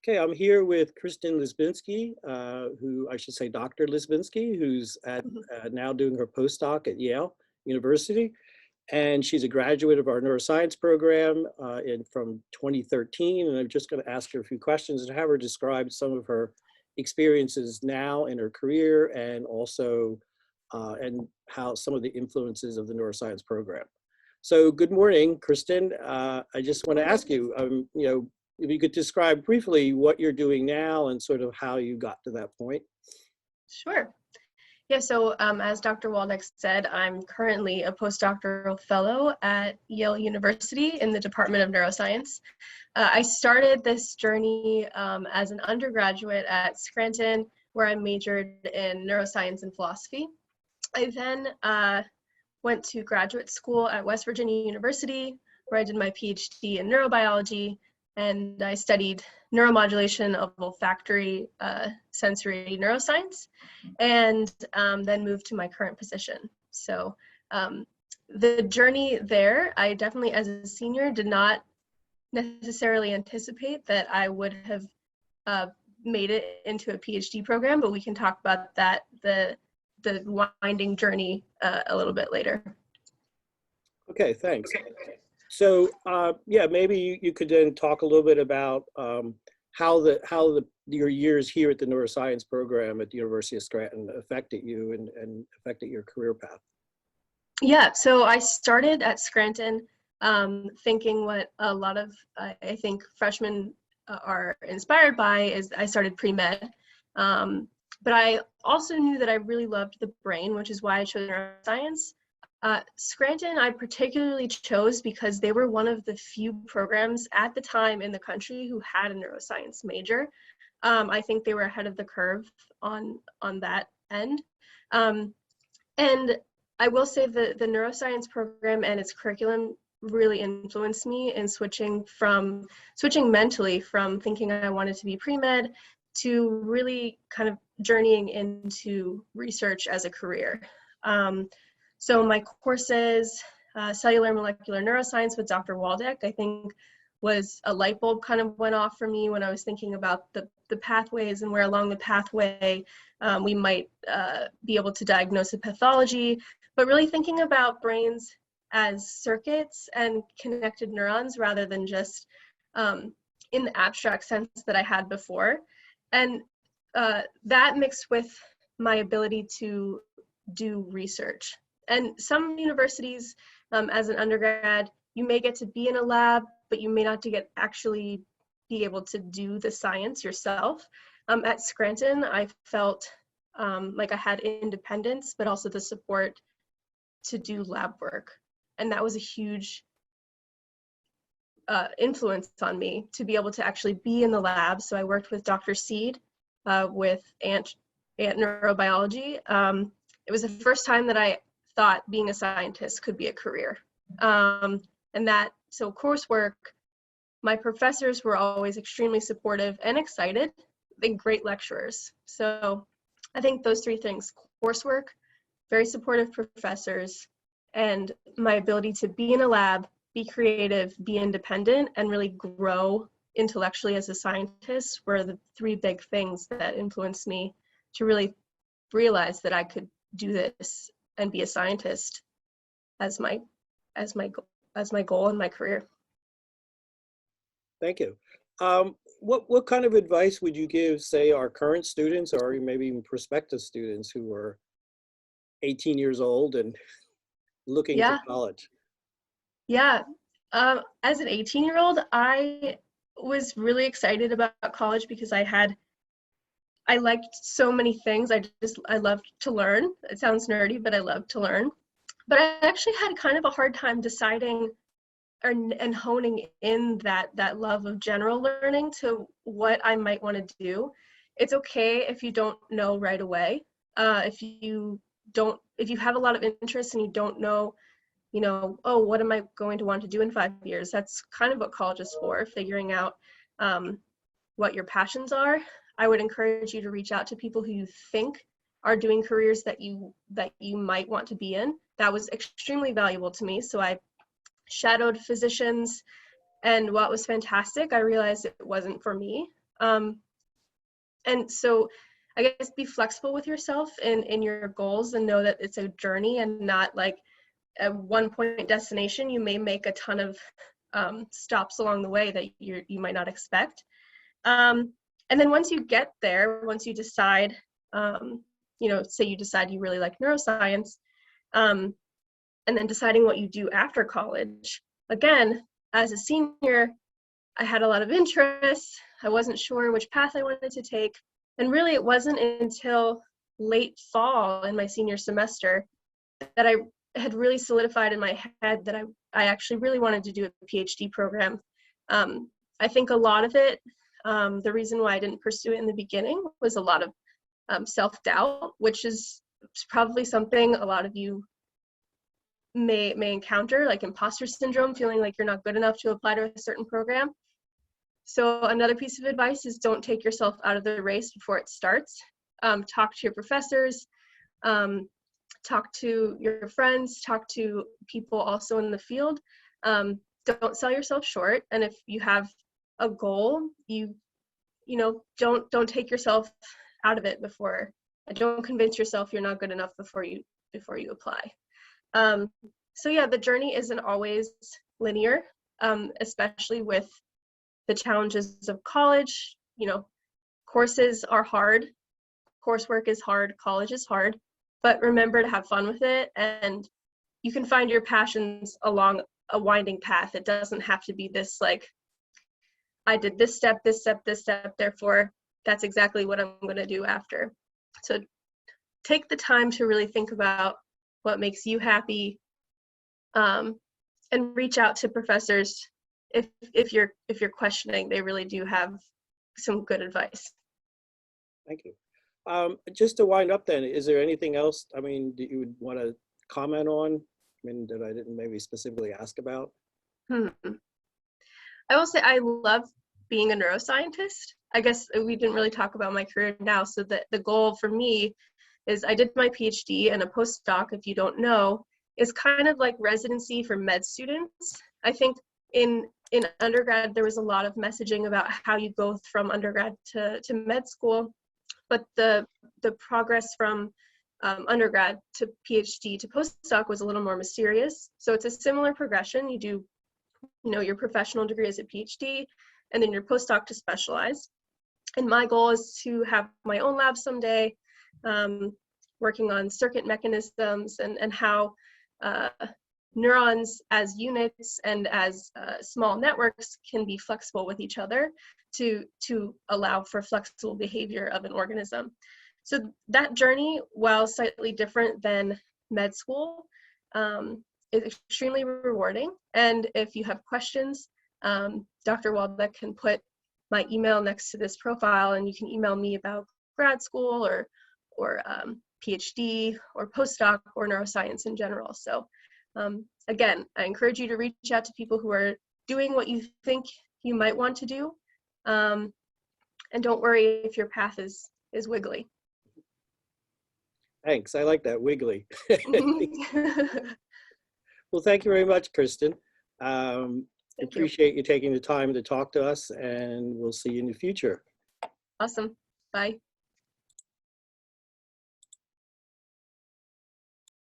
Okay, I'm here with Kristyn Lisbynski, who I should say Dr. Lisbinski, who's Mhm. now doing her postdoc at Yale University. And she's a graduate of our neuroscience program from 2013. And I'm just going to ask her a few questions and have her describe some of her experiences now in her career and also and how some of the influences of the neuroscience program. So good morning, Kristyn. I just want to ask you, if you could describe briefly what you're doing now and sort of how you got to that point. Sure. Yeah, so as Dr. Waldeck said, I'm currently a postdoctoral fellow at Yale University in the Department of Neuroscience. I started this journey as an undergraduate at Scranton, where I majored in neuroscience and philosophy. I then went to graduate school at West Virginia University, where I did my Ph.D. in neurobiology, and I studied neuromodulation of olfactory sensory neuroscience, and then moved to my current position. So the journey there, I definitely, as a senior, did not necessarily anticipate that I would have made it into a PhD program, but we can talk about that, the winding journey a little bit later. Okay, thanks. So yeah, maybe you could then talk a little bit about how your years here at the neuroscience program at the University of Scranton affected you and affected your career path. Yeah, so I started at Scranton thinking what a lot of, I think, freshmen are inspired by is I started pre-med. But I also knew that I really loved the brain, which is why I chose neuroscience. Scranton I particularly chose because they were one of the few programs at the time in the country who had a neuroscience major. I think they were ahead of the curve on that end. And I will say that the neuroscience program and its curriculum really influenced me in switching mentally from thinking I wanted to be pre-med to really kind of journeying into research as a career. So my courses, cellular molecular neuroscience with Dr. Waldeck, I think was a light bulb kind of went off for me when I was thinking about the pathways and where along the pathway we might be able to diagnose a pathology, but really thinking about brains as circuits and connected neurons rather than just in the abstract sense that I had before. And that mixed with my ability to do research. And some universities, as an undergrad, you may get to be in a lab, but you may not actually be able to do the science yourself. At Scranton, I felt like I had independence, but also the support to do lab work. And that was a huge influence on me to be able to actually be in the lab. So I worked with Dr. Seed with ant neurobiology. It was the first time that I thought being a scientist could be a career. So coursework, my professors were always extremely supportive and excited. They're great lecturers. So I think those three things: coursework, very supportive professors, and my ability to be in a lab, be creative, be independent, and really grow intellectually as a scientist were the three big things that influenced me to really realize that I could do this and be a scientist as my goal in my career. Thank you. What kind of advice would you give, say, our current students or maybe even prospective students who are 18 years old and looking to college? Yeah. As an 18-year-old, I was really excited about college because I liked so many things. I loved to learn. It sounds nerdy, but I loved to learn. But I actually had kind of a hard time deciding and honing in that love of general learning to what I might want to do. It's okay if you don't know right away. If you have a lot of interest and you don't know, oh, what am I going to want to do in 5 years? That's kind of what college is for, figuring out what your passions are. I would encourage you to reach out to people who you think are doing careers that you might want to be in. That was extremely valuable to me. So I shadowed physicians, and what was fantastic, I realized it wasn't for me. And so I guess be flexible with yourself in your goals, and know that it's a journey and not like a one point destination. You may make a ton of stops along the way that you might not expect. And then once you get there, once you decide, say you decide you really like neuroscience, and then deciding what you do after college. Again, as a senior, I had a lot of interests. I wasn't sure which path I wanted to take. And really, it wasn't until late fall in my senior semester that I had really solidified in my head that I actually really wanted to do a PhD program. I think a lot of it, the reason why I didn't pursue it in the beginning was a lot of self-doubt, which is probably something a lot of you may encounter, like imposter syndrome, feeling like you're not good enough to apply to a certain program. So another piece of advice is don't take yourself out of the race before it starts. Talk to your professors, talk to your friends, talk to people also in the field. Don't sell yourself short. And if you have a goal, don't take yourself out of it before. Don't convince yourself you're not good enough before you apply. So yeah, the journey isn't always linear, especially with the challenges of college. Courses are hard, coursework is hard, college is hard, but remember to have fun with it, and you can find your passions along a winding path. It doesn't have to be this like, I did this step, therefore that's exactly what I'm going to do after. So take the time to really think about what makes you happy, and reach out to professors if you're questioning. They really do have some good advice. Thank you. Just to wind up then, is there anything else, that you would want to comment on? That I didn't maybe specifically ask about? I will say I love being a neuroscientist. I guess we didn't really talk about my career now. So the goal for me is I did my PhD, and a postdoc, if you don't know, is kind of like residency for med students. I think in undergrad, there was a lot of messaging about how you go from undergrad to med school, but the progress from undergrad to PhD to postdoc was a little more mysterious. So it's a similar progression. You do, your professional degree as a PhD, and then your postdoc to specialize. And my goal is to have my own lab someday, working on circuit mechanisms and how neurons as units and as small networks can be flexible with each other to allow for flexible behavior of an organism. So that journey, while slightly different than med school, is extremely rewarding. And if you have questions, Dr. Waldeck can put my email next to this profile, and you can email me about grad school or PhD or postdoc or neuroscience in general. So again, I encourage you to reach out to people who are doing what you think you might want to do. And don't worry if your path is wiggly. Thanks, I like that, wiggly. Well, thank you very much, Kristyn. Appreciate you taking the time to talk to us, and we'll see you in the future. Awesome, bye.